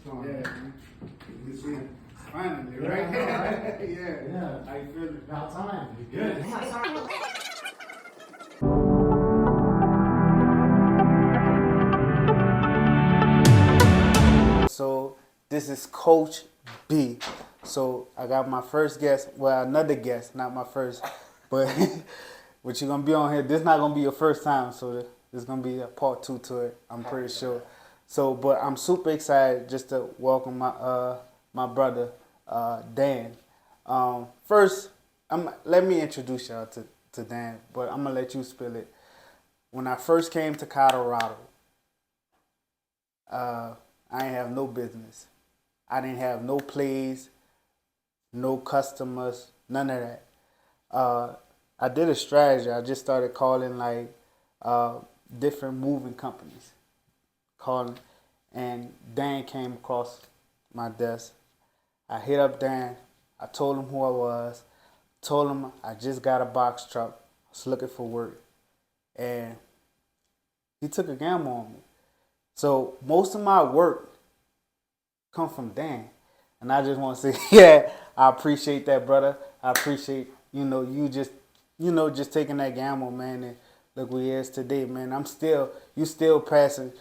Sean. Yeah. Man. You see, finally, Yeah, right? I know, right? Yeah. Yeah. How you feeling? About time. Good. So this is Coach B. So I got my first guest, well, another guest, not my first, but but you're gonna be on here. This is not gonna be your first time, so there's gonna be a part 2 to it. I'm pretty sure. So, but I'm super excited just to welcome my brother Dan. First, let me introduce y'all to Dan, but I'm gonna let you spill it. When I first came to Colorado, I ain't have no business. I didn't have no plays, no customers, none of that. I did a strategy. I just started calling like different moving companies, calling, and Dan came across my desk. I hit up Dan. I told him who I was. Told him I just got a box truck. I was looking for work, and he took a gamble on me. So most of my work come from Dan. And I just want to say, yeah, I appreciate that, brother. I appreciate, you just taking that gamble, man. And look where he is today, man. You still passing,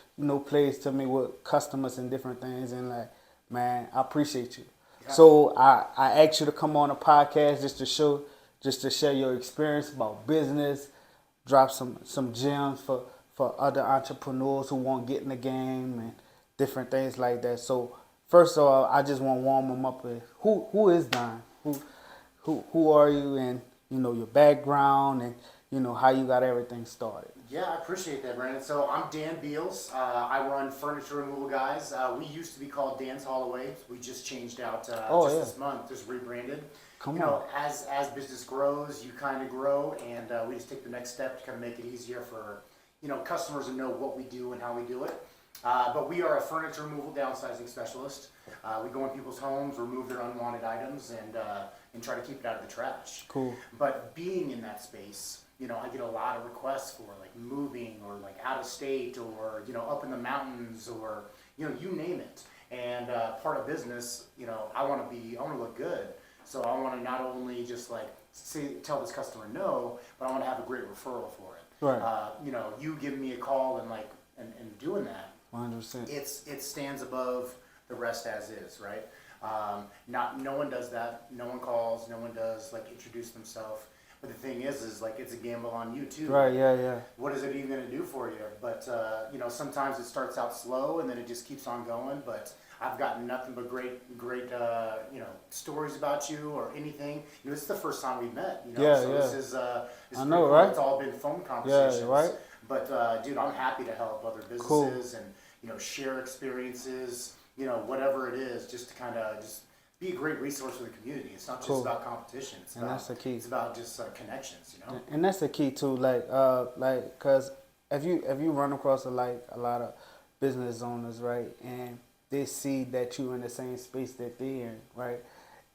plays to me with customers and different things. And like, man, I appreciate you. Yeah. So I asked you to come on a podcast just to share your experience about business, drop some gems for other entrepreneurs who want to get in the game and different things like that. So first of all, I just want to warm them up with who is Don? Who are you, and your background, and how you got everything started. Yeah, I appreciate that, Brandon. So I'm Dan Beals. I run Furniture Removal Guys. We used to be called Dan's Haul-Away. We just changed out this month, just rebranded. Come on. As business grows, you kind of grow, and we just take the next step to kind of make it easier for customers to know what we do and how we do it. But we are a furniture removal downsizing specialist. We go in people's homes, remove their unwanted items, and try to keep it out of the trash. Cool. But being in that space, I get a lot of requests for like moving or like out of state or up in the mountains or you name it. And part of business, I want to look good. So I want to not only just like tell this customer no, but I want to have a great referral for it. Right. You giving me a call and doing that. 100%. It stands above the rest as is, right? No one does that. No one calls. No one does like introduce themselves. But the thing is like it's a gamble on you too. Right. Yeah. What is it even going to do for you? But sometimes it starts out slow and then it just keeps on going. But I've gotten nothing but great stories about you or anything. This is the first time we've met. This is I know, cool. right? It's all been phone conversations. Yeah. Right. But dude, I'm happy to help other businesses and share experiences. Whatever it is, just to kind of just be a great resource for the community. It's not just about competition. That's the key. It's about just connections. And that's the key too. Cause if you run across a lot of business owners, right, and they see that you're in the same space that they're in, right,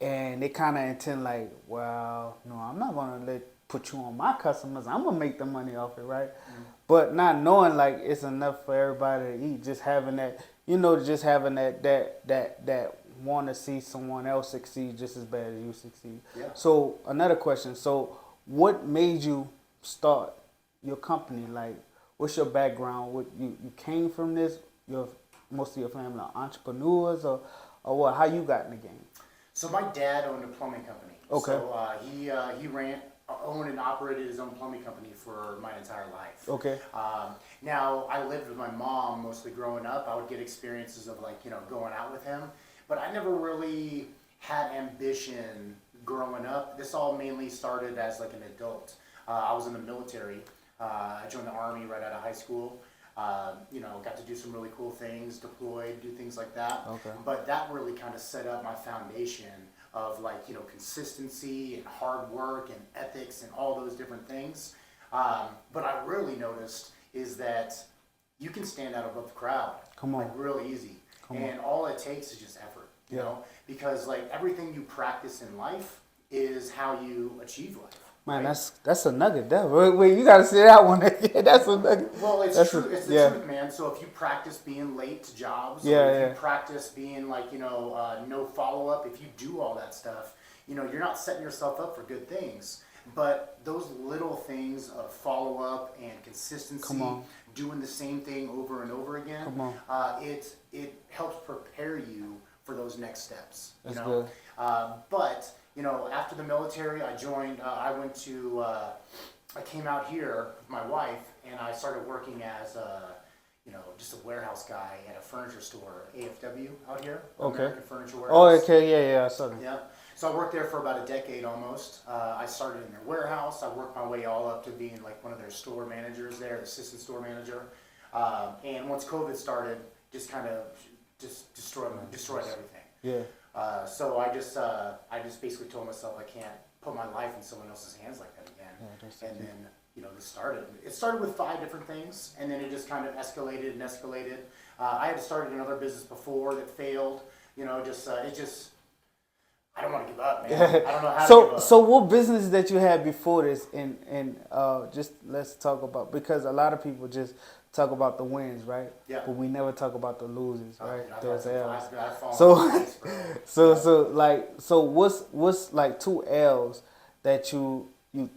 and they kind of intend like, well, no, I'm not gonna put you on my customers. I'm gonna make the money off it, right? Mm-hmm. But not knowing like it's enough for everybody to eat, just having that, just having that want to see someone else succeed just as bad as you succeed. Yeah. So another question. So what made you start your company? Like, what's your background? What you came from this? Most of your family are entrepreneurs, or what? How you got in the game? So my dad owned a plumbing company. Okay. So he owned and operated his own plumbing company for my entire life. Okay. Now I lived with my mom mostly growing up. I would get experiences of like going out with him, but I never really had ambition growing up. This all mainly started as like an adult. I was in the military. I joined the Army right out of high school. Got to do some really cool things, deployed, do things like that. Okay. But that really kind of set up my foundation of like, consistency and hard work and ethics and all those different things. But I really noticed is that you can stand out above the crowd. Come on. Like really easy. And all it takes is just effort, you know, because like everything you practice in life is how you achieve life. Man, right? that's a nugget. That wait, you gotta say that one. Yeah, that's a nugget. Well, it's That's true. a, It's the yeah, truth, man. So if you practice being late to jobs, yeah, or if you yeah. practice being like, no follow up, if you do all that stuff, you're not setting yourself up for good things. But those little things of follow up and consistency, Come on. doing the same thing over and over again, Come on. it helps prepare you for those next steps. That's good. But after the military, I joined. I came out here with my wife, and I started working as just a warehouse guy at a furniture store, AFW out here, Okay. American Furniture Oh, Warehouse. okay, yeah, I saw that. Yeah. So I worked there for about a decade almost. I started in their warehouse. I worked my way all up to being like one of their store managers there, assistant store manager. And once COVID started, just kind of just destroyed everything. Yeah, So I just basically told myself I can't put my life in someone else's hands like that again. Yeah, that's And the then this started. It started with 5 different things, and then it just kind of escalated and escalated. I had started another business before that failed. I don't want to give up, man. I don't know how to give up. So what business that you had before this, and just let's talk about, because a lot of people just talk about the wins, right? Yeah. But we never talk about the losers, right? I've Those had some- L's. I've fallen So- on my face, bro. So what's like 2 L's that you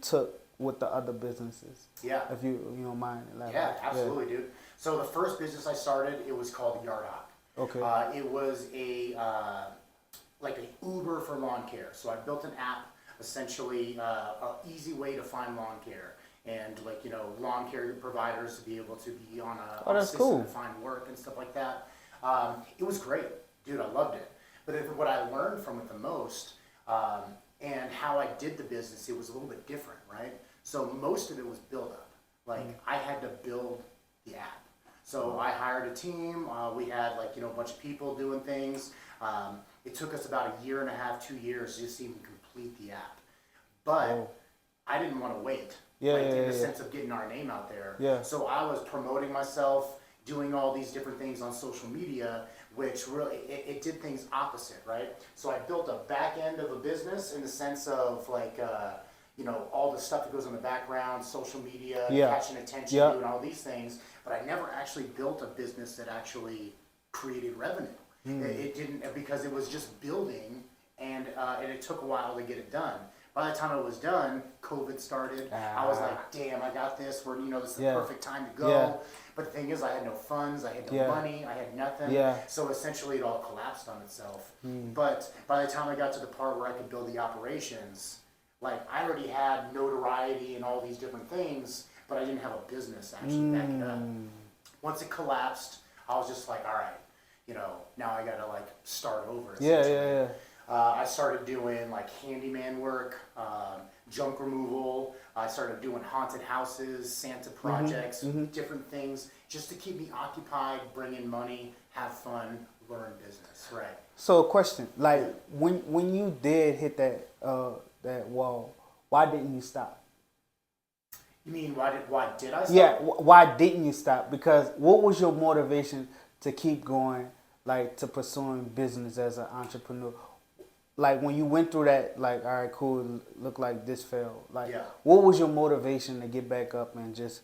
took with the other businesses? Yeah. If you don't mind. Yeah, absolutely, dude. So the first business I started, it was called Yard Hop. Okay. It was like an Uber for lawn care. So I built an app, essentially an easy way to find lawn care, and lawn care providers to be able to be on a that's system cool. to find work and stuff like that. It was great, dude. I loved it. But what I learned from it the most, and how I did the business, it was a little bit different, right? So most of it was build up. Like I had to build the app. So I hired a team. We had a bunch of people doing things. It took us about a year and a half, 2 years just to even complete the app. But Oh. I didn't want to wait. Yeah, in yeah, the yeah. sense of getting our name out there. Yeah. So I was promoting myself, doing all these different things on social media, which really it did things opposite, right? So I built a back end of a business in the sense of all the stuff that goes in the background, social media, Yeah. catching attention, Yeah. doing all these things. But I never actually built a business that actually created revenue. It didn't, because it was just building, and it took a while to get it done. By the time it was done, COVID started. I was like, damn, I got this. This is the Yeah. perfect time to go. Yeah. But the thing is, I had no funds, I had no Yeah. money, I had nothing. Yeah. So essentially, it all collapsed on itself. But by the time I got to the part where I could build the operations, I already had notoriety and all these different things, but I didn't have a business actually back it up. Once it collapsed, I was just like, all right, now I gotta start over. Yeah, essentially. yeah. I started doing handyman work, junk removal. I started doing haunted houses, Santa projects, different things, just to keep me occupied, bring in money, have fun, learn business. Right. So a question, when you did hit that wall, why didn't you stop? You mean why did I stop? Yeah, why didn't you stop? Because what was your motivation to keep going, to pursuing business as an entrepreneur? When you went through that, all right, cool, look like this failed. Yeah. What was your motivation to get back up and just,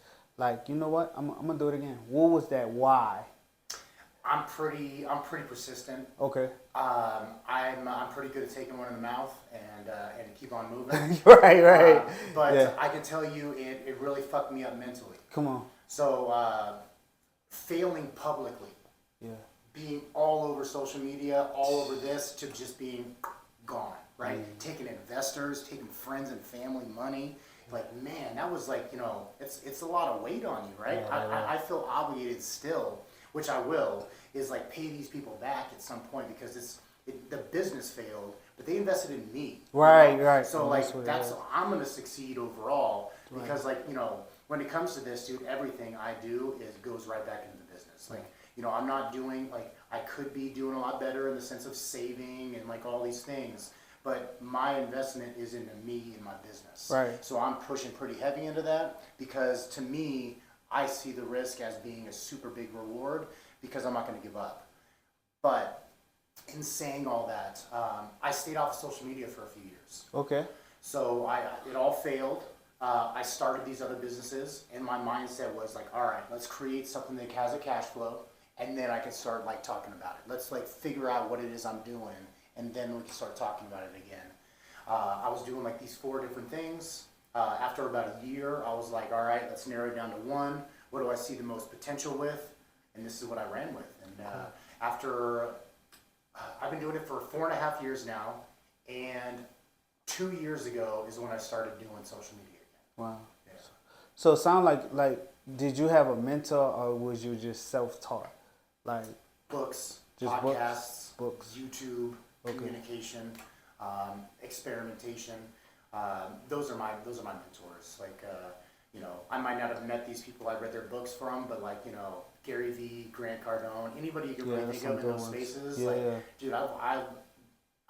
you know what, I'm gonna do it again? What was that why? I'm pretty persistent. Okay. I'm pretty good at taking one in the mouth and keep on moving. right. But Yeah. I can tell you, it really fucked me up mentally. Come on. So failing publicly, Yeah. being all over social media, all over this, to just being gone, right? Taking investors, taking friends and family money. Man, that was it's a lot of weight on you, right? Yeah. I feel obligated still, which I will, is pay these people back at some point, because the business failed, but they invested in me. Right, right. So That's I'm gonna succeed overall, because when it comes to this, dude, everything I do goes right back into the business. I'm not doing I could be doing a lot better in the sense of saving and all these things, but my investment is into me and my business. Right. So I'm pushing pretty heavy into that, because to me, I see the risk as being a super big reward, because I'm not going to give up. But in saying all that, I stayed off of social media for a few years. Okay. So it all failed. I started these other businesses, and my mindset was like, all right, let's create something that has a cash flow, and then I can start like talking about it. Let's like figure out what it is I'm doing, and then we can start talking about it again. I was doing like these 4 different things. After about a year, I was like, all right, let's narrow it down to one. What do I see the most potential with? And this is what I ran with. And after, I've been doing it for 4.5 years now, and 2 years ago is when I started doing social media again. Wow. Yeah. So it sound like did you have a mentor or was you just self-taught? Like Books, Just podcasts, books. YouTube, Okay. communication, experimentation. Those are my mentors. Like you know, I might not have met these people I read their books from, but like, you know, Gary Vee, Grant Cardone, anybody you can really think some of in good those ones. spaces. Yeah, like, yeah. dude,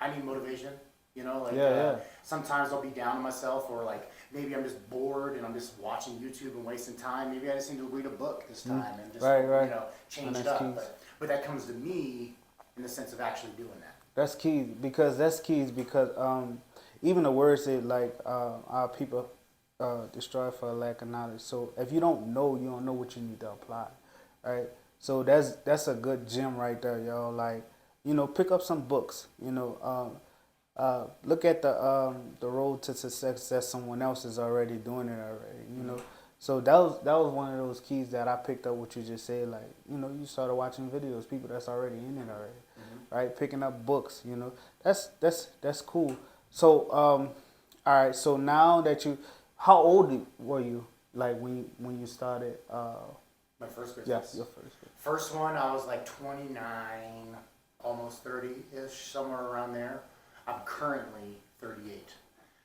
I need motivation. You know, like Yeah. sometimes I'll be down on myself, or like maybe I'm just bored and I'm just watching YouTube and wasting time. Maybe I just need to read a book this time and just Right. you know, change And it that's up. keys. But that comes to me in the sense of actually doing that. That's key because even the word said like our people destroy for lack of knowledge. So if you don't know, you don't know what you need to apply, right? So that's a good gem right there, y'all. Like, you know, pick up some books. You know, look at the road to success that someone else is already doing it already. You know, so that was one of those keys that I picked up. What you just said, like, you know, you started watching videos, people that's already in it already, right? Picking up books. You know, that's cool. So all right. So now that how old were you like when you started? My first Yeah, business. your first. First one, I was like 29, almost 30-ish, somewhere around there. I'm currently 38.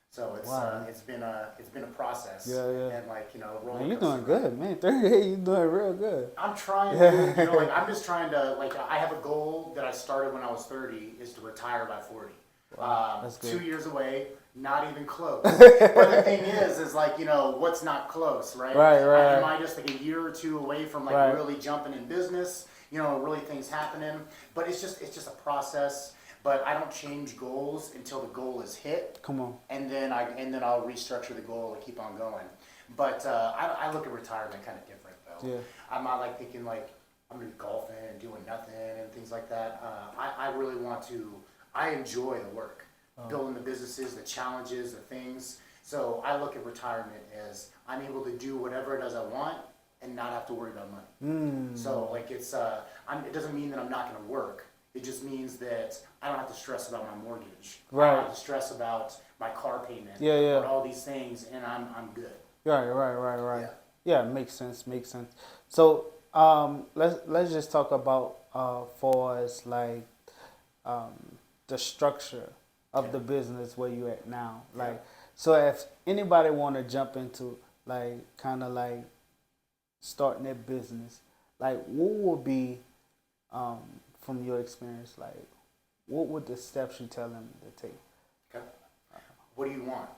So it's Wow. it's been a process. Yeah, yeah. And like, you know, roller Man, you're coaster doing ride. good, man. 38, you're doing real good. I'm trying to, you know, like I'm just trying to, like, I have a goal that I started when I was 30 is to retire by 40. That's good. 2 years away, not even close. But the thing is like, you know, what's not close, right? Right. Am I just like a year or two away from like Right. really jumping in business, you know, really things happening? But it's just a process. But I don't change goals until the goal is hit. Come on. And then I'll restructure the goal and keep on going. But I look at retirement kind of different though. Yeah. I'm not like thinking like I'm gonna be golfing and doing nothing and things like that. I really want to. I enjoy the work, building the businesses, the challenges, the things. So I look at retirement as I'm able to do whatever it is I want and not have to worry about money. So like it's it doesn't mean that I'm not gonna work. It just means that I don't have to stress about my mortgage. I Right. don't have to stress about my car payment. Yeah, yeah. Or all these things, and I'm good. Right. Yeah. Yeah, makes sense. So let's just talk about for us like the structure of the business where you at now. Like, so if anybody want to jump into like kind of like starting their business, like what would be from your experience, like what would the steps you tell them to take? Okay. What do you want?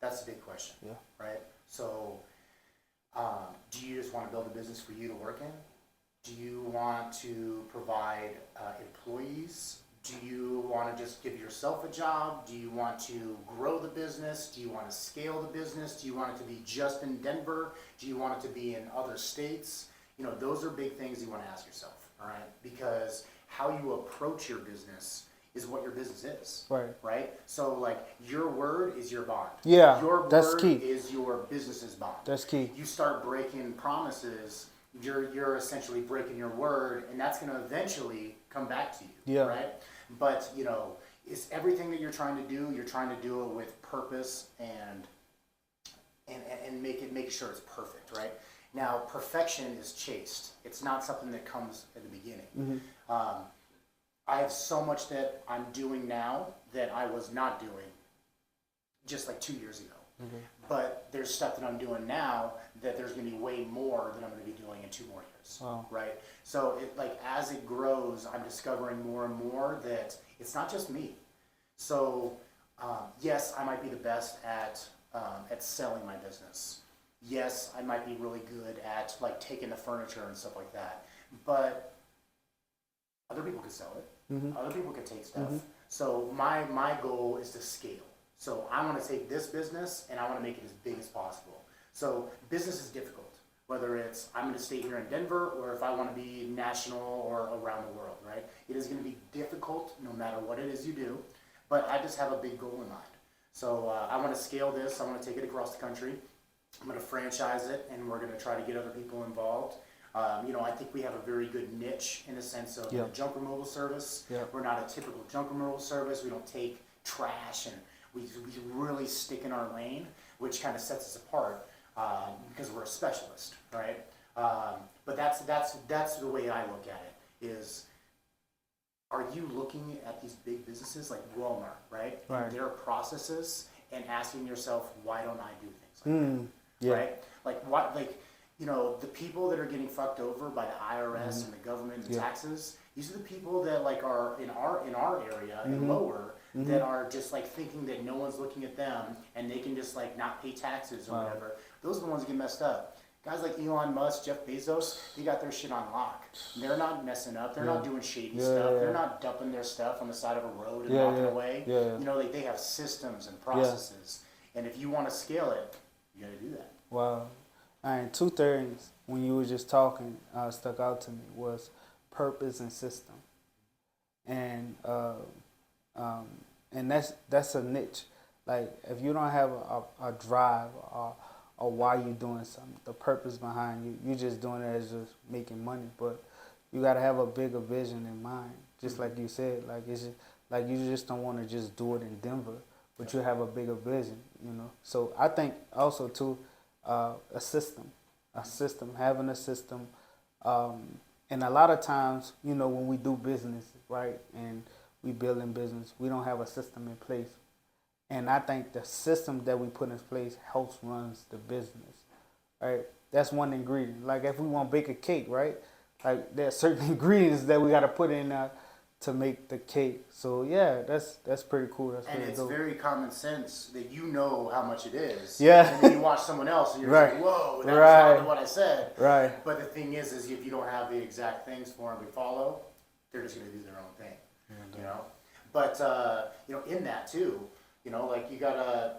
That's a big question. Yeah. Right. So, do you just want to build a business for you to work in? Do you want to provide employees? Do you want to just give yourself a job? Do you want to grow the business? Do you want to scale the business? Do you want it to be just in Denver? Do you want it to be in other states? You know, those are big things you want to ask yourself, all right? Because how you approach your business is what your business is. Right. Right? So like your word is your bond. Yeah, Your that's word key. is your business's bond. That's key. You start breaking promises, you're essentially breaking your word, and that's gonna eventually come back to you. Yeah. Right? But you know, it's everything that you're trying to do it with purpose and make sure it's perfect, right? Now, perfection is chaste. It's not something that comes at the beginning. I have so much that I'm doing now that I was not doing just like 2 years ago. But there's stuff that I'm doing now that there's going to be way more than I'm going to be doing in 2 more years. Wow. Right? So it like as it grows, I'm discovering more and more that it's not just me. So yes, I might be the best at selling my business. Yes, I might be really good at like taking the furniture and stuff like that. But other people could sell it. Other people could take stuff. So my goal is to scale. So I want to take this business and I want to make it as big as possible. So business is difficult, whether it's I'm going to stay here in Denver or if I want to be national or around the world, right? It is going to be difficult no matter what it is you do, but I just have a big goal in mind. So I want to scale this. I want to take it across the country. I'm going to franchise it, and we're going to try to get other people involved. I think we have a very good niche in the sense of the junk removal service. We're not a typical junk removal service. We don't take trash, and we really stick in our lane, which kind of sets us apart because we're a specialist, right? But that's the way I look at it is, are you looking at these big businesses like Walmart, right? Right. And their processes and asking yourself, why don't I do things like that? Right? Like what, the people that are getting fucked over by the IRS and the government and taxes, these are the people that like are in our area and lower that are just like thinking that no one's looking at them and they can just like not pay taxes or whatever. Those are the ones that get messed up. Guys like Elon Musk, Jeff Bezos, they got their shit on lock. They're not messing up. They're not doing shady stuff. They're not dumping their stuff on the side of a road and walking away. They have systems and processes. And if you want to scale it, you got to do that. Wow. And two things when you were just talking stuck out to me was purpose and system. And that's a niche. Like if you don't have a drive or why you doing something, the purpose behind you just doing it as just making money. But you got to have a bigger vision in mind. Just like you said, like it's just, like you just don't want to just do it in Denver, but you have a bigger vision, So I think also too, a system, having a system, and a lot of times, when we do business, right, and we build in business, we don't have a system in place. And I think the system that we put in place helps runs the business, right? That's one ingredient. Like if we want to bake a cake, right? Like there are certain ingredients that we got to put in to make the cake. So yeah, that's pretty cool. That's and it's dope. very common sense that you know how much it is. Yeah. And then you watch someone else and you're Right. like, whoa, that's Right. not what I said. Right. But the thing is if you don't have the exact things for them to follow, they're just going to do their own thing, But, in that too, like you gotta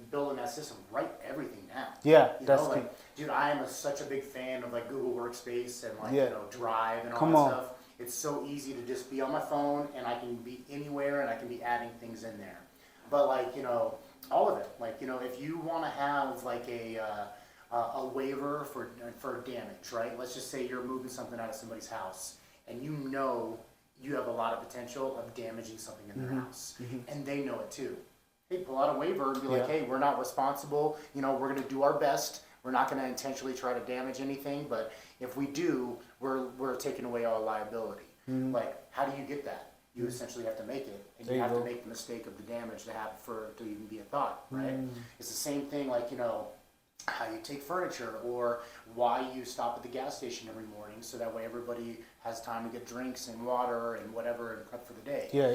building that system, write everything down. Yeah, that's key. Dude, I am such a big fan of like Google Workspace and Drive and all Come that on. stuff. It's so easy to just be on my phone and I can be anywhere and I can be adding things in there. But all of it. If you want to have like a waiver for damage, right? Let's just say you're moving something out of somebody's house and you have a lot of potential of damaging something in their house, and they know it too. Hey, pull out a waiver and be like, hey, we're not responsible. We're going to do our best. We're not going to intentionally try to damage anything, but if we do, we're taking away all liability. Like, how do you get that? You essentially have to make it, and you have to make the mistake of the damage to happen for it to even be a thought, right? It's the same thing, how you take furniture or why you stop at the gas station every morning so that way everybody has time to get drinks and water and whatever and prep for the day. Yeah.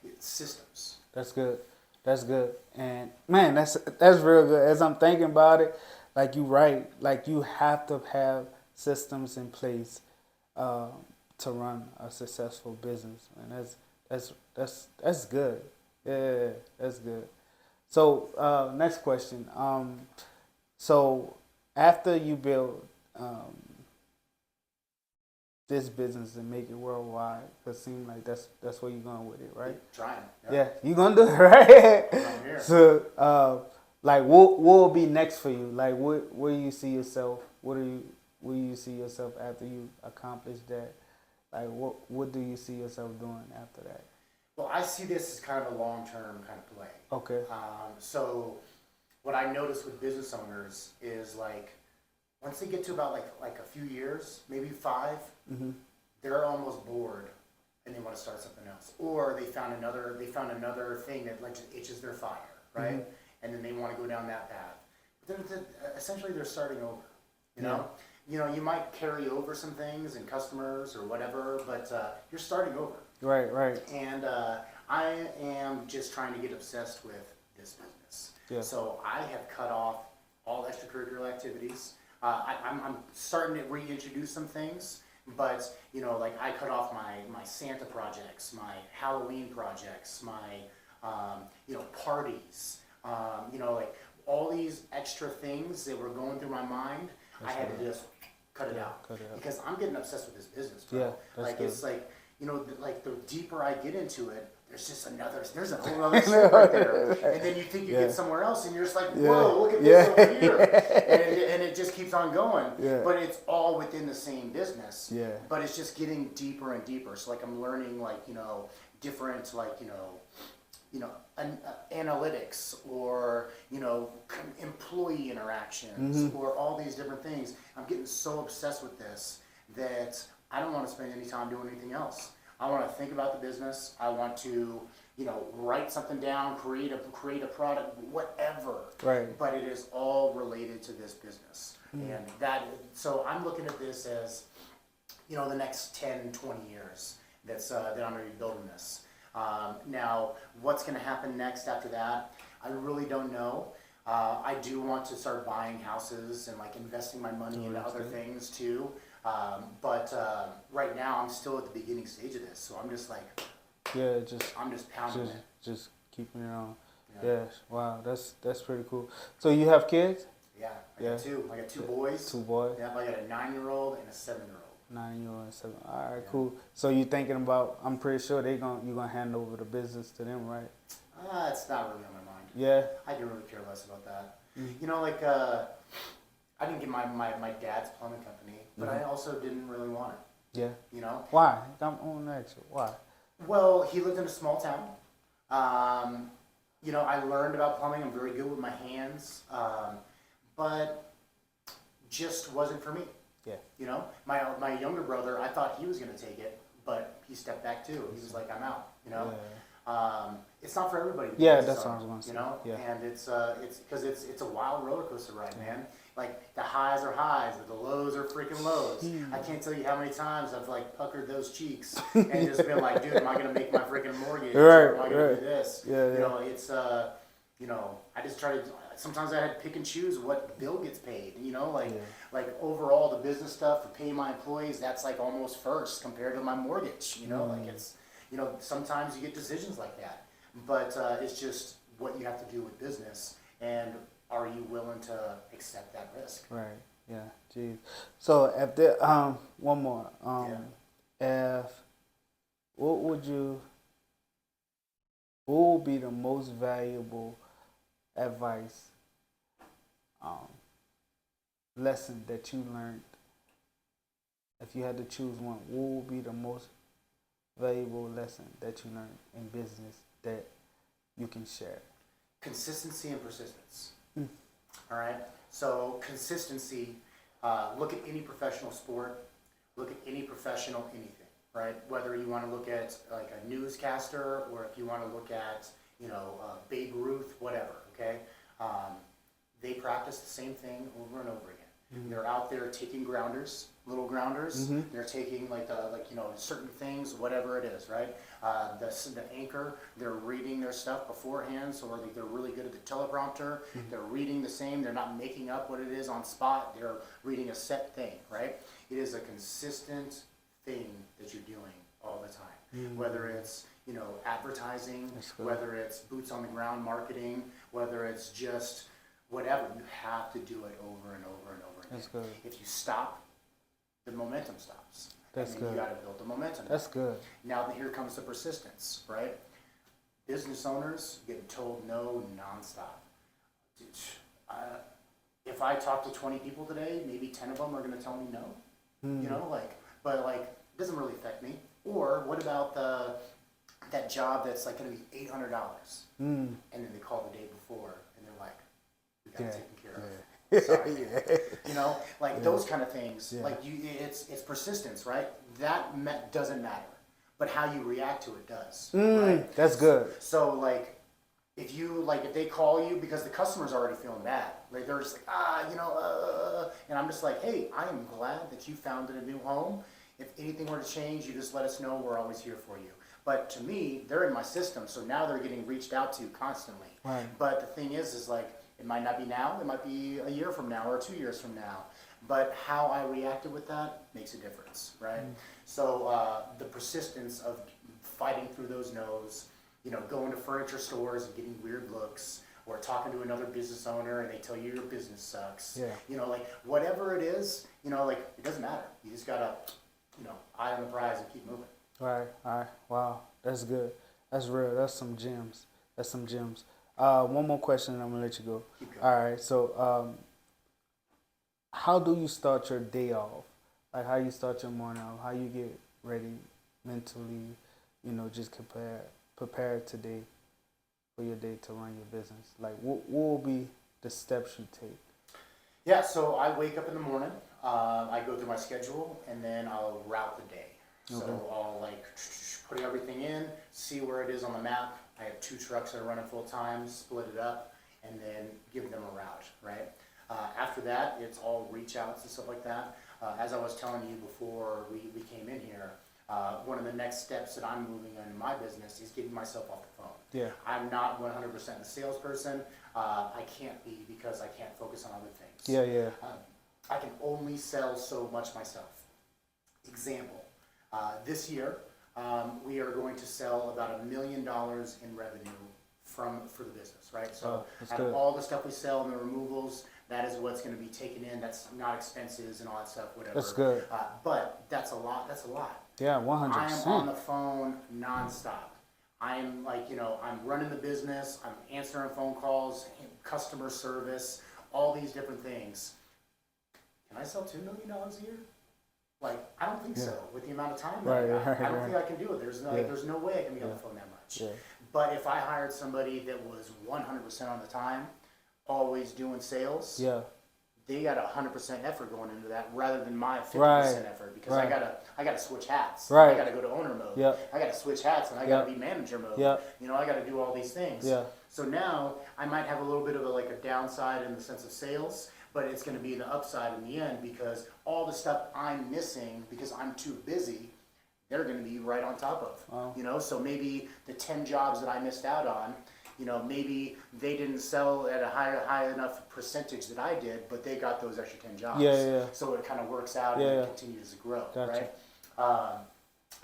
It's systems. That's good. And man, that's real good. As I'm thinking about it, like you right, like you have to have systems in place to run a successful business, and that's good. Yeah, that's good. So next question. So after you build this business and make it worldwide, it seems like that's where you're going with it, right? Trying. Yeah, you're gonna do it, right? I'm here. So, what will be next for you? Like, where do you see yourself? Where do you see yourself after you accomplish that? Like, what do you see yourself doing after that? Well, I see this as kind of a long-term kind of play. Okay. So what I notice with business owners is once they get to about like a few years, maybe 5, they're almost bored and they want to start something else, or they found another thing that just itches their fire, right? And then they want to go down that path. But then essentially they're starting over. You might carry over some things and customers or whatever, but you're starting over. Right. And I am just trying to get obsessed with this business. Yeah. So I have cut off all extracurricular activities. I'm starting to reintroduce some things, but I cut off my Santa projects, my Halloween projects, my you know, parties, you know, like all these extra things that were going through my mind, I had to just cut it out. cut it out. Because I'm getting obsessed with this business, bro. Yeah, that's like good. it's like, you know, like the deeper I get into it, there's a whole other story right there. And then you think you Yeah. get somewhere else and you're just like, Yeah. whoa, look at Yeah. this over here. And it just keeps on going. Yeah. But it's all within the same business. Yeah. But it's just getting deeper and deeper. So like I'm learning like, you know, different like, you know, analytics or, you know, employee interactions or all these different things. I'm getting so obsessed with this that I don't want to spend any time doing anything else. I want to think about the business. I want to, you know, write something down, create a product, whatever. Right. But it is all related to this business. And so I'm looking at this as, you know, the next 10, 20 years that I'm going to be building this. Now, what's going to happen next after that, I really don't know. I do want to start buying houses and like investing my money into other things too. But right now I'm still at the beginning stage of this, so I'm just like, Yeah, I'm just pounding it. just keeping it on. Yeah. Yes. Wow, that's pretty cool. So you have kids? Yeah, I Yeah. got two. I got two boys. 2 boys, Yeah, I got a 9-year-old and a 7-year-old. 9-year-old and 7. All right, cool. So you thinking about? I'm pretty sure you're gonna hand over the business to them, right? It's not really on my mind. Yeah. I can really care less about that. You know, like I didn't get my dad's plumbing company, but I also didn't really want it. Yeah. You know. Why? I'm on next. Why? Well, he lived in a small town. You know, I learned about plumbing. I'm very good with my hands, but just wasn't for me. Yeah. You know, my younger brother, I thought he was going to take it, but he stepped back too. He was like, "I'm out." You know, it's not for everybody. Yeah, that's what I was gonna say. You know, Yeah. and it's because it's a wild roller coaster ride, man. Like the highs are highs, but the lows are freaking lows. I can't tell you how many times I've like puckered those cheeks and just been like, dude, am I gonna make my freaking mortgage? Or am I gonna do this? Yeah, You know, it's you know, I just try to. Sometimes I had to pick and choose what bill gets paid. You know, like overall the business stuff for paying my employees, that's like almost first compared to my mortgage. You know, like it's, you know, sometimes you get decisions like that, but it's just what you have to do with business, and are you willing to accept that risk? Right. Yeah. Geez. So if there, one more. If what would be the most valuable advice, lesson that you learned? If you had to choose one, what would be the most valuable lesson that you learned in business that you can share? Consistency and persistence. All right. So consistency. Look at any professional sport. Look at any professional anything. Right. Whether you want to look at like a newscaster or if you want to look at, you know, Babe Ruth, whatever. Okay. They practice the same thing over and over again. They're out there taking grounders, little grounders. They're taking like you know, certain things, whatever it is, right? The anchor, they're reading their stuff beforehand, so they're really good at the teleprompter. They're reading the same. They're not making up what it is on spot. They're reading a set thing, right? It is a consistent thing that you're doing all the time. Whether it's, you know, advertising, whether it's boots on the ground marketing, whether it's just whatever, you have to do it over and over and over again. That's good. If you stop, the momentum stops. That's and then good. You got to build the momentum. That's good. Now here comes the persistence, right? Business owners getting told no nonstop. Dude, if I talk to 20 people today, maybe 10 of them are going to tell me no. You know, like, but like, it doesn't really affect me. Or what about that job that's like going to be $800, and then they call the day before, and they're like, "We got it taken care of." Sorry. You know, like those kind of things. Like it's persistence, right? That doesn't matter, but how you react to it does. Right? That's good. So like, if they call you because the customer's already feeling bad, like they're just like, you know, and I'm just like, hey, I am glad that you found a new home. If anything were to change, you just let us know. We're always here for you. But to me, they're in my system, so now they're getting reached out to constantly. Right. But the thing is like, it might not be now, it might be a year from now or 2 years from now. But how I reacted with that makes a difference, right? So the persistence of fighting through those no's, going to furniture stores and getting weird looks, or talking to another business owner and they tell you your business sucks. Yeah. Like whatever it is, like it doesn't matter. You just gotta, eye on the prize and keep moving. Right. Wow, that's good. That's real. That's some gems. One more question and I'm gonna let you go. Keep going. All right. So, how do you start your day off? Like how you start your morning off? How you get ready mentally? Just prepare today for your day to run your business. Like what will be the steps you take? Yeah, so I wake up in the morning, I go through my schedule, and then I'll route the day. So I'll like put everything in, see where it is on the map. I have 2 trucks that are running full time, split it up, and then give them a route, right? After that, it's all reach outs and stuff like that. As I was telling you before we came in here, one of the next steps that I'm moving on in my business is getting myself off the phone. Yeah. I'm not 100% a salesperson. I can't be because I can't focus on other things. Yeah. I can only sell so much myself. Example, this year we are going to sell about $1 million in revenue for the business, right? So that's out of good. all the stuff we sell and the removals, that is what's going to be taken in. That's not expenses and all that stuff, whatever. That's good. But that's a lot. Yeah, I am 100%. on the phone nonstop. I'm I'm running the business. I'm answering phone calls, customer service, all these different things. Can I sell $2 million a year? Like, I don't think so. With the amount of time that I got, I don't think I can do it. There's no way I can be on the phone that much. Yeah. But if I hired somebody that was 100% on the time, always doing sales, Yeah. they got 100% effort going into that rather than my 50% Right. effort because Right. I gotta switch hats. Right. I gotta go to owner mode. Yep. I gotta switch hats and I gotta be manager mode. Yep. I gotta do all these things. Yeah. So now I might have a little bit of a downside in the sense of sales, but it's gonna be the upside in the end because all the stuff I'm missing because I'm too busy, they're gonna be right on top of. Wow. So maybe the 10 jobs that I missed out on, maybe they didn't sell at a high enough percentage that I did, but they got those extra 10 jobs. Yeah. So it kind of works out Yeah. and it continues to grow, Gotcha. right?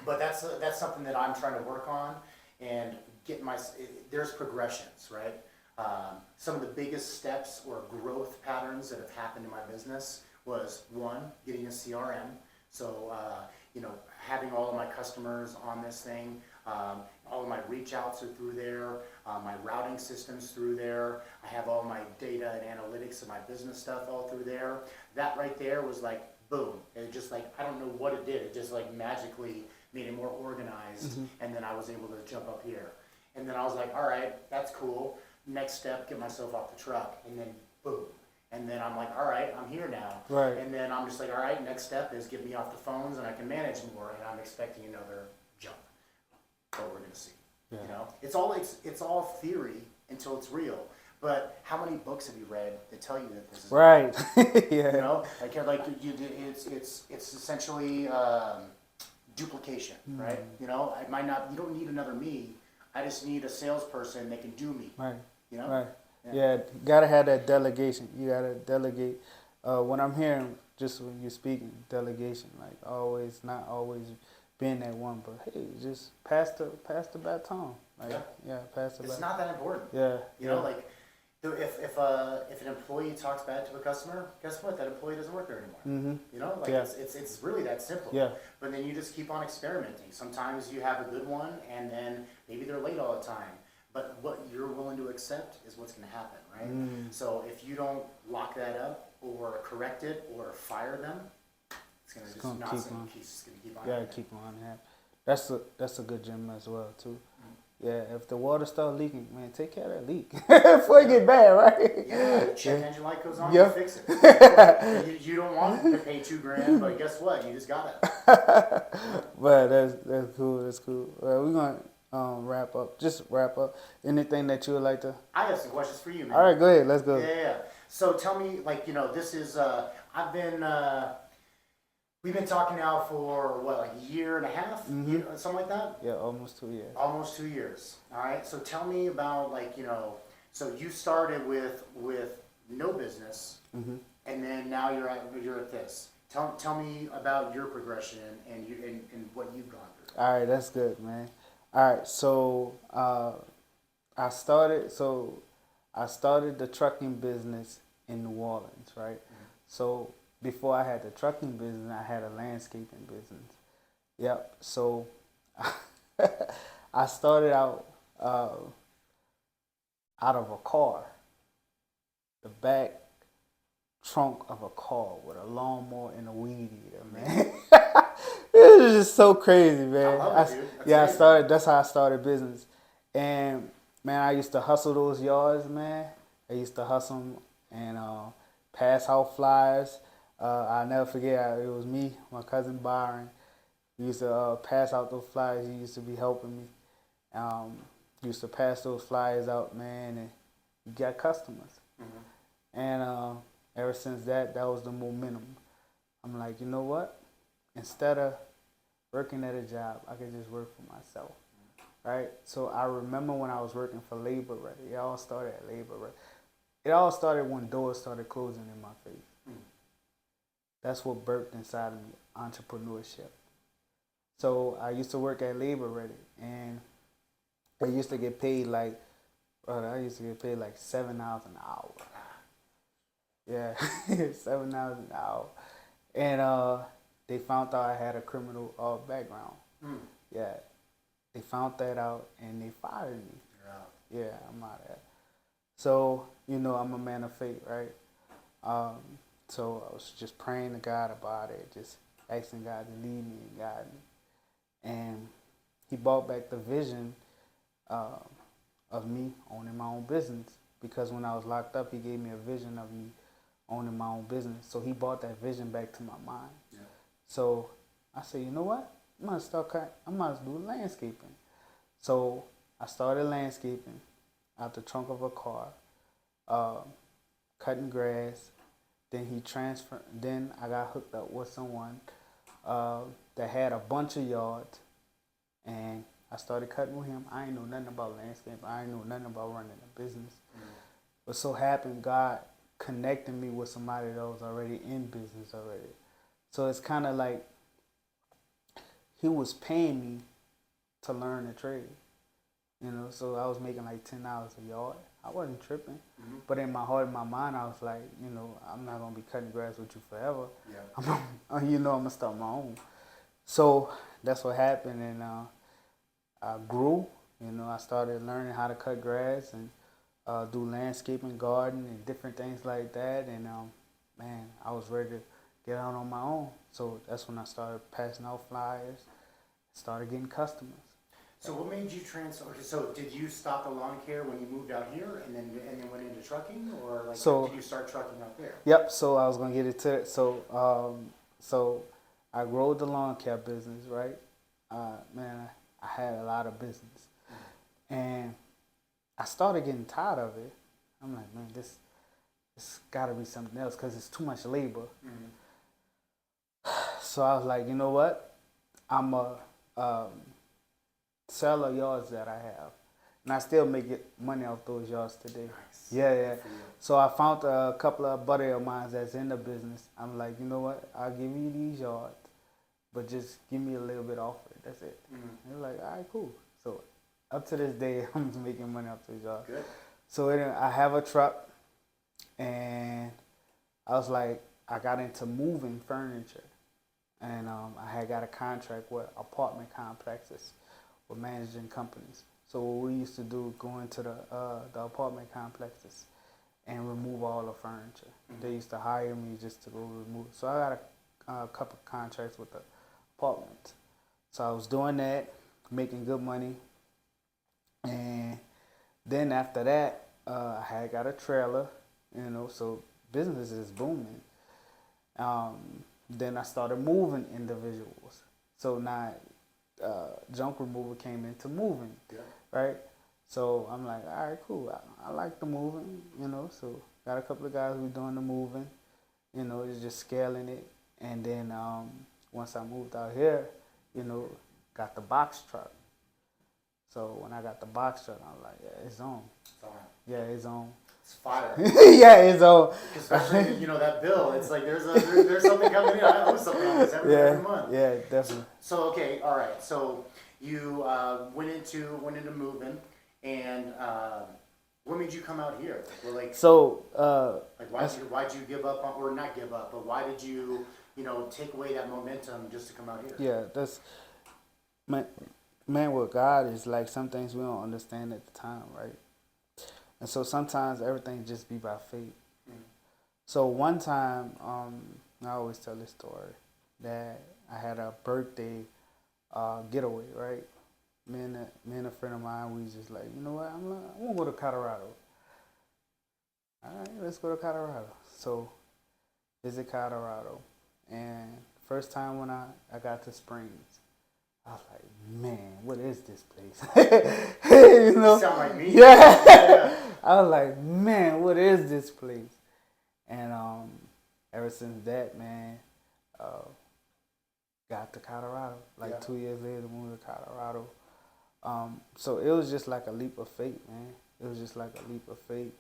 But that's something that I'm trying to work on and get there's progressions, right? Some of the biggest steps or growth patterns that have happened in my business was 1, getting a CRM. So, having all of my customers on this thing, all of my reach outs are through there, my routing systems through there, I have all my data and analytics of my business stuff all through there. That right there was like, boom. It just I don't know what it did. It just magically made it more organized. And then I was able to jump up here. And then I was like, all right, that's cool. Next step, get myself off the truck. And then boom. And then I'm like, all right, I'm here now. Right. And then I'm just like, all right, next step is get me off the phones and I can manage more. And I'm expecting another jump. What we're gonna see. Yeah. It's all theory until it's real. But how many books have you read that tell you that this is Right. Yeah. It's essentially duplication, right? You don't need another me. I just need a salesperson that can do me. Right. Yeah. Yeah, gotta have that delegation. You gotta delegate. When I'm hearing, just when you're speaking, delegation, not always being that one, but hey, just pass the baton. Pass the baton. It's not that important. Yeah. If an employee talks bad to a customer, guess what? That employee doesn't work there anymore. It's really that simple. Yeah. But then you just keep on experimenting. Sometimes you have a good one, and then maybe they're late all the time. But what you're willing to accept is what's going to happen, right? So if you don't lock that up or correct it or fire them, it's going to just gonna not keep keep on. on. It's going to keep on. Gotta happening. keep on that. That's a good gym as well too. Yeah, if the water start leaking, man, take care of that leak before it get bad, right? Yeah, check engine light goes on, Yeah. you fix it. you don't want to pay $2,000, but guess what? You just got it. But that's cool. That's cool. Well, we're gonna wrap up. Just wrap up. Anything that you would like to? I have some questions for you, man. All right, go ahead. Let's go. Yeah. So tell me, this is, we've been talking now for what, a year and a half, something like that? Yeah, almost 2 years. Almost 2 years. All right. So tell me about so you started with no business, and then now you're at this. Tell me about your progression and what you've gone through. All right, that's good, man. All right, so I started. So I started the trucking business in New Orleans, right? So before I had the trucking business, I had a landscaping business. Yep. So I started out of a car, the back trunk of a car with a lawnmower and a weed eater, man. It was just so crazy, man. I love it, dude. That's Yeah, I amazing. started. That's how I started business, and man, I used to hustle those yards, man. I used to hustle 'em and pass out flyers. I'll never forget. It was me, my cousin Byron. We used to pass out those flyers. He used to be helping me. Um, used to pass those flyers out, man, and you got customers. And ever since that was the momentum. I'm like, you know what? Instead of working at a job, I could just work for myself, right? So I remember when I was working for Labor Ready. It all started at Labor Ready. It all started when doors started closing in my face. That's what birthed inside of me, entrepreneurship. So I used to work at Labor Ready, and I used to get paid like, brother, I used to get paid like $7 an hour. Yeah, $7 an hour, and they found out I had a criminal background. Yeah, they found that out, and they fired me. You're out. Yeah, I'm out of there. So I'm a man of faith, right? So I was just praying to God about it, just asking God to lead me and guide me, and He brought back the vision of me owning my own business. Because when I was locked up, He gave me a vision of me owning my own business. So He brought that vision back to my mind. Yeah. So I said, you know what? I'm gonna do landscaping. So I started landscaping out the trunk of a car, cutting grass. Then he transferred. Then I got hooked up with someone that had a bunch of yards, and I started cutting with him. I ain't know nothing about landscaping. I ain't know nothing about running a business. But so happened God connected me with somebody that was already in business already. So it's kind of like he was paying me to learn the trade. So I was making like $10 a yard. I wasn't tripping. But in my heart and my mind, I was like, I'm not going to be cutting grass with you forever. Yeah. I'm going to start my own. So that's what happened. And I grew. I started learning how to cut grass and do landscaping, garden, and different things like that. And, man, I was ready to get out on my own. So that's when I started passing out flyers, started getting customers. So what made you transfer? Okay, so did you stop the lawn care when you moved out here and then went into trucking, or like did you start trucking out there? Yep. So I was gonna get into it. So I grew the lawn care business, right? Man, I had a lot of business, and I started getting tired of it. I'm like, man, this got to be something else because it's too much labor. So I was like, you know what? I'm a sell the yards that I have, and I still make money off those yards today. Nice. Yeah. So I found a couple of buddy of mine that's in the business. I'm like, you know what? I'll give you these yards, but just give me a little bit off it. That's it. And they're like, all right, cool. So up to this day, I'm making money off those yards. Good. So I have a truck, and I was like, I got into moving furniture, and I had got a contract with apartment complexes, with managing companies. So what we used to do, go into the apartment complexes and remove all the furniture. They used to hire me just to go remove. So I got a couple of contracts with the apartments. So I was doing that, making good money, and then after that, I had got a trailer. So business is booming. Then I started moving individuals. So now junk removal came into moving, right? So I'm like, all right, cool. I like the moving, So got a couple of guys who doing the moving, it's just scaling it. And then once I moved out here, got the box truck. So when I got the box truck, I was like, yeah, it's on. It's on. Yeah, it's on. It's fire. Yeah, it's on. Especially, that bill. It's like there's something coming in. I owe something on this every month. Yeah, definitely. So okay, all right. So you went into moving, and what made you come out here? Well, like, So like why'd you give up on, or not give up, but why did you, take away that momentum just to come out here? yeah, that's man. With God is like some things we don't understand at the time, right? And so sometimes everything just be by faith. So one time, I always tell this story that I had a birthday getaway, right? Me and a friend of mine, we just like, you know what? I'm gonna go to Colorado. All right, let's go to Colorado. So visit Colorado, and first time when I got to Springs, I was like, man, what is this place? You know? You sound like me. Yeah. Yeah. I was like, man, what is this place? And ever since that, man, got to Colorado. Like Yeah. 2 years later, moved to Colorado. So it was just like a leap of faith, man. It was just like a leap of faith.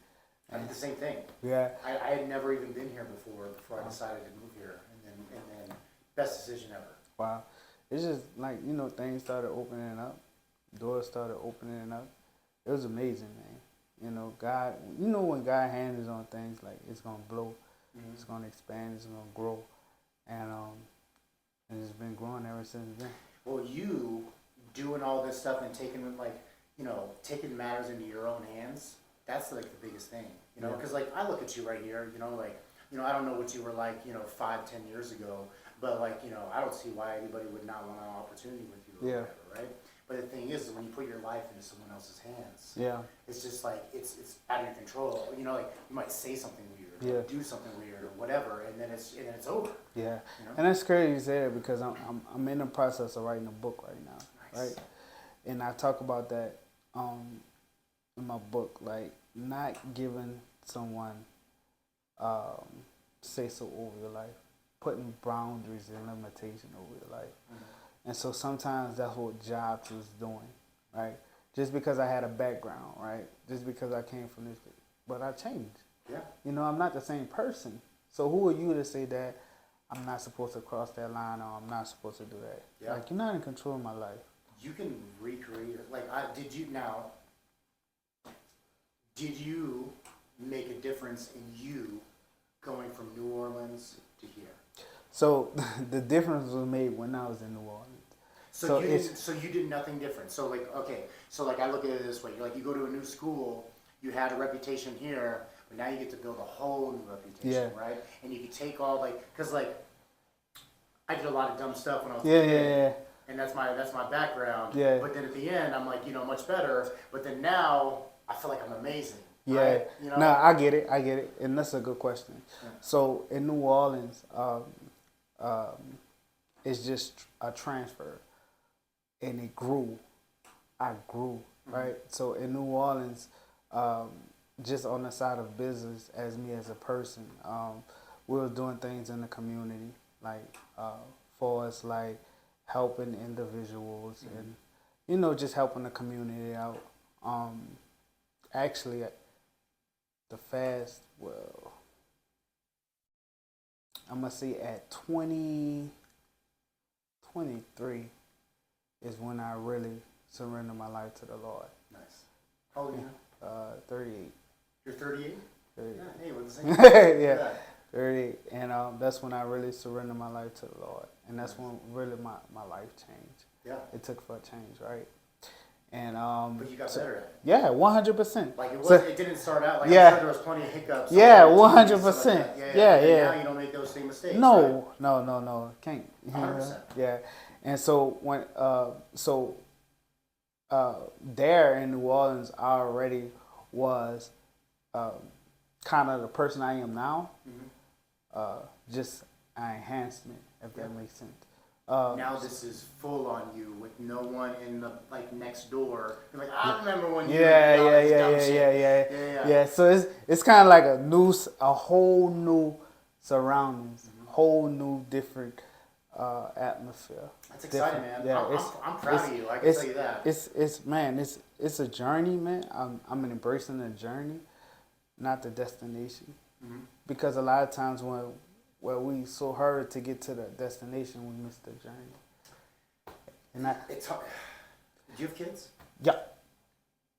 I did the same thing. Yeah. I had never even been here before I decided to move here, and then best decision ever. Wow. It's just like, things started opening up. Doors started opening up. It was amazing, man. God, when God hands on things, like it's going to blow. Mm-hmm. It's going to expand. It's going to grow. And it's been growing ever since then. Well, you doing all this stuff and taking taking matters into your own hands, that's like the biggest thing, Yeah. because like I look at you right here, I don't know what you were like, 5-10 years ago, but like, I don't see why anybody would not want an opportunity with you or Yeah. whatever, right? But the thing is, when you put your life into someone else's hands, Yeah. it's just like, it's out of your control. Like you might say something weird, or Yeah. do something weird, or whatever, and then it's over. Yeah. You know? And that's crazy you say that because I'm in the process of writing a book right now, Nice. right? And I talk about that in my book, like not giving someone say so over your life, putting boundaries and limitation over your life. And so sometimes that's what Jobs was doing, right? Just because I had a background, right? Just because I came from this, but I changed. Yeah. I'm not the same person. So who are you to say that I'm not supposed to cross that line or I'm not supposed to do that? Yeah. Like, you're not in control of my life. You can recreate it. Like, did you make a difference in you going from New Orleans to here? So the difference was made when I was in New Orleans. So You did nothing different. So like, okay, so like I look at it this way. You're like, you go to a new school, you had a reputation here, but now you get to build a whole new reputation, Yeah. right? And you can take all cause like, I did a lot of dumb stuff when I was a Yeah, kid. yeah. And that's my background. Yeah. But then at the end, I'm like, much better. But then now, I feel like I'm amazing. Yeah. Right? No, I get it. And that's a good question. Yeah. So in New Orleans, it's just a transfer. And it grew. I grew, right? So in New Orleans, just on the side of business, as me as a person, we were doing things in the community, like for us, like helping individuals and just helping the community out. Actually, the fast, well, I'm gonna say at 23 is when I really surrendered my life to the Lord. Nice. How old are you? 38. You're 38? 38. Yeah, hey, we're the same. Yeah. 38. And that's when I really surrendered my life to the Lord. And that's when really my life changed. Yeah. It took for a change, right? And But you got better at it. yeah, 100%. Like it So- it didn't start out like Yeah. I'm sure there was plenty of hiccups. Yeah, like, 100%. like that. Yeah, And then yeah. Now you don't make those same mistakes. right? No, can't. 100%. Yeah, and so when there in New Orleans, I already was kind of the person I am now. Just an enhancement, if that makes sense. Now this is full on you with no one in the next door. You're like, I remember when you did all this dumb shit. Yeah. So it's kind of like a whole new surroundings, whole new different atmosphere. That's exciting, man. Yeah, I'm proud of you. I can tell you that. It's a journey, man. I'm embracing the journey, not the destination. Because a lot of times when we so hurry to get to the destination, we miss the journey. And It's hard. Do you have kids? Yeah.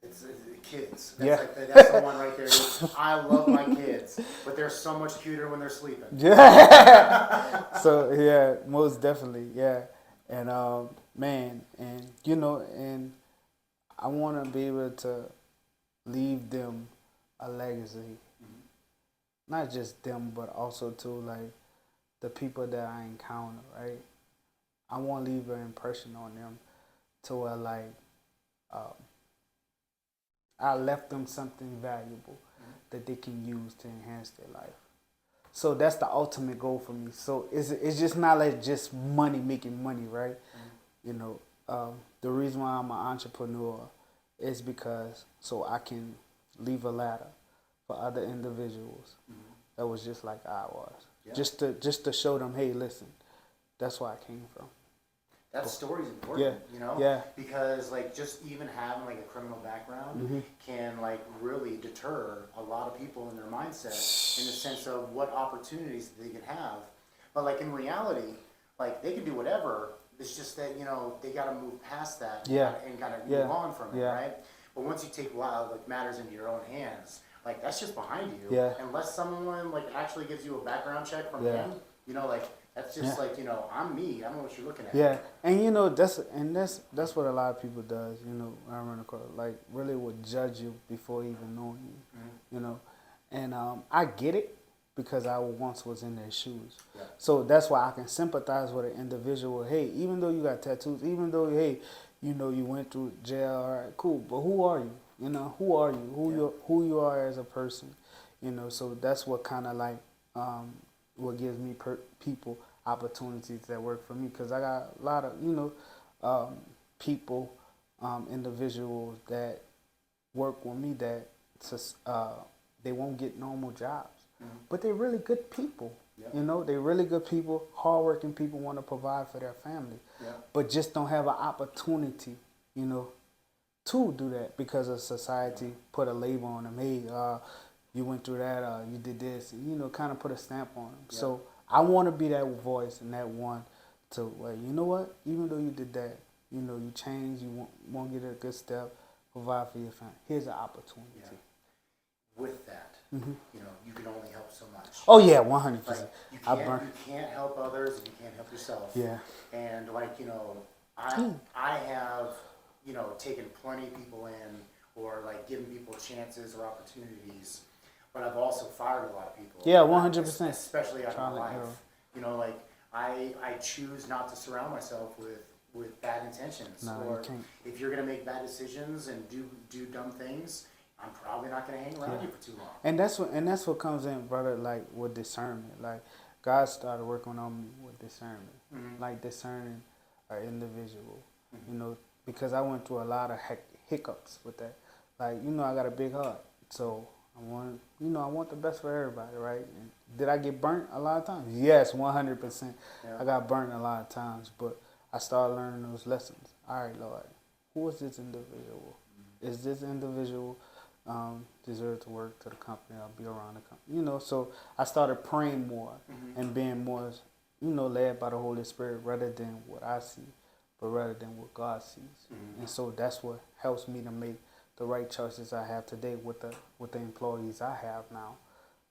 It's kids. Yeah. That's the one right there. I love my kids, but they're so much cuter when they're sleeping. Yeah. So yeah, most definitely, yeah. And man, and and I want to be able to leave them a legacy. Not just them, but also to like the people that I encounter. Right. I want to leave an impression on them to where like I left them something valuable that they can use to enhance their life. So that's the ultimate goal for me. So it's just not like just money making money, right? You know, the reason why I'm an entrepreneur is because so I can leave a ladder for other individuals that was just like I was, just to show them, hey, listen, that's where I came from. That story's important, Yeah. because like just even having like a criminal background can like really deter a lot of people in their mindset in the sense of what opportunities they can have. But like in reality, like they can do whatever. It's just that they got to move past that and kind of move on from it, right? But once you take like matters into your own hands, like that's just behind you. Yeah. Unless someone like actually gives you a background check from him, like. That's just like I'm me. I don't know what you're looking at. Yeah, and that's what a lot of people does. I run across like really would judge you before even knowing you. And I get it because I once was in their shoes. Yeah. So that's why I can sympathize with an individual. Hey, even though you got tattoos, even though you went through jail. All right, cool. But who are you? Who are you? Who you are as a person? So that's what kind of like what gives me people opportunities that work for me, because I got a lot of people, individuals that work with me that they won't get normal jobs, but they're really good people. They're really good people, hardworking people, want to provide for their family, but just don't have an opportunity, to do that because of society put a label on them. Hey, you went through that, you did this, and, kind of put a stamp on them. So I want to be that voice and that one to, well, you know what? Even though you did that, you changed, you won't get a good step, provide for your family. Here's an opportunity. Yeah. With that, you can only help so much. Oh yeah, 100%. Like, you can't help others if you can't help yourself. Yeah. And like I have taken plenty of people in, or like given people chances or opportunities. But I've also fired a lot of people. Yeah, 100%. Especially out of my life. Error. Like I choose not to surround myself with bad intentions. No, or you can't. if you're gonna make bad decisions and do dumb things, I'm probably not gonna hang around you for too long. And that's what comes in, brother, like with discernment. Like God started working on me with discernment. Like discerning an individual. Because I went through a lot of hiccups with that. Like, I got a big heart. So I want the best for everybody, right? And did I get burnt a lot of times? Yes, 100%. Yeah. I got burnt a lot of times, but I started learning those lessons. All right, Lord, who is this individual? Is this individual deserve to work to the company or be around the company? So I started praying more and being more, led by the Holy Spirit rather than what I see, but rather than what God sees. And so that's what helps me to make the right choices I have today with the employees I have now.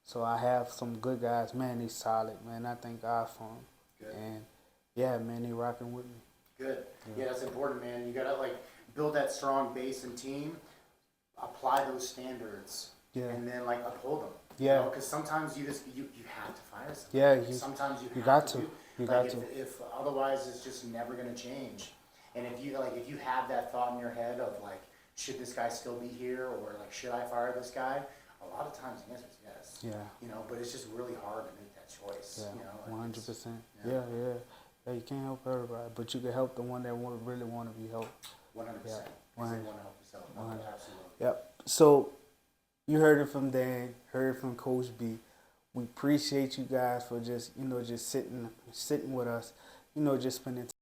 So I have some good guys, man. They solid, man. I thank God for them. Good. And yeah, man, they rocking with me. Good. Yeah, that's important, man. You gotta like build that strong base and team, apply those standards, and then like uphold them. Yeah. Because sometimes you have to fire someone. Yeah. Sometimes you got have to. do. You like got to. If otherwise, it's just never gonna change. And if you have that thought in your head of like, should this guy still be here, or like, should I fire this guy? A lot of times the answer is yes. Yeah. But it's just really hard to make that choice. Yeah. 100%. Yeah. Yeah, you can't help everybody, but you can help the one that really want to be helped. 100%. Yeah. Because they want to help yourself. 100. Absolutely. Yep. So you heard it from Dan, heard it from Coach B. We appreciate you guys for just sitting with us, just spending time.